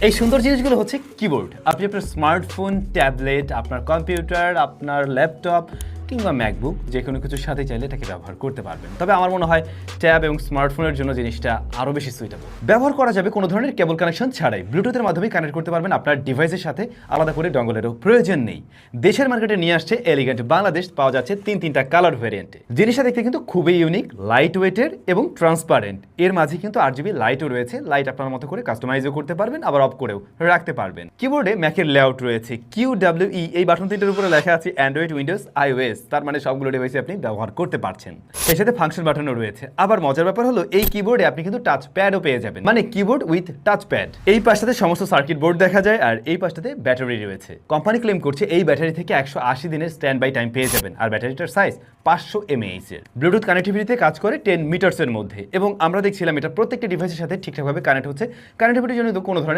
এই সুন্দর জিনিসগুলো হচ্ছে কিবোর্ড। আপনি আপনার স্মার্টফোন, ট্যাবলেট, আপনার কম্পিউটার, আপনার ল্যাপটপ কিংবা ম্যাকবুক যে কোনো কিছুর সাথে চাইলে এটাকে ব্যবহার করতে পারবেন। তবে আমার মনে হয় ট্যাব এবং স্মার্টফোনের জন্য জিনিসটা আরও বেশি সুইটেবল। ব্যবহার করা যাবে কোনো ধরনের কেবল কানেকশন ছাড়াই, ব্লুটুথের মাধ্যমে কানেক্ট করতে পারবেন আপনার ডিভাইসের সাথে, আলাদা করে ডঙ্গলেরও প্রয়োজন নেই। দেশের মার্কেটে নিয়ে আসছে এলিগেন্ট বাংলাদেশ, পাওয়া যাচ্ছে তিনটা কালার ভ্যারিয়েন্টে। জিনিসটা দেখতে কিন্তু খুবই ইউনিক, লাইট ওয়েটের এবং ট্রান্সপারেন্ট। এর মাঝে কিন্তু 8GB লাইটও রয়েছে। লাইট আপনার মতো করে কাস্টমাইজও করতে পারবেন, আবার অফ করেও রাখতে পারবেন। কিবোর্ডে ম্যাকের লেআউট রয়েছে, QWE এই বাটন তিনটার উপরে লেখা আছে অ্যান্ড্রয়েড, উইন্ডোজ, iOS, তার মানে সবগুলো ডিভাইসে আপনি ব্যবহার করতে পারছেন। এর সাথে ফাংশন বাটনও রয়েছে। আবার মজার ব্যাপার হলো এই কিবোর্ডে আপনি কিন্তু টাচ প্যাডও পেয়ে যাবেন, মানে কিবোর্ড উইথ টাচ প্যাড। এই পাশটাতে সমস্ত সার্কিট বোর্ড দেখা যায়, আর এই পাশটাতে ব্যাটারি রয়েছে। কোম্পানি ক্লেম করছে এই ব্যাটারি থেকে 180 দিনের স্ট্যান্ড বাই টাইম পেয়ে যাবেন, আর ব্যাটারিটার সাইজ 500 mAh এর। ব্লুটুথ কানেক্টিভিটিতে কাজ করে 10 মিটার্সের মধ্যে, এবং আমরা দেখছিলাম এটা প্রত্যেকটা ডিভাইসের সাথে ঠিকঠাকভাবে কানেক্ট হচ্ছে। কানেক্টিভিটির জন্য তো কোনো ধরনের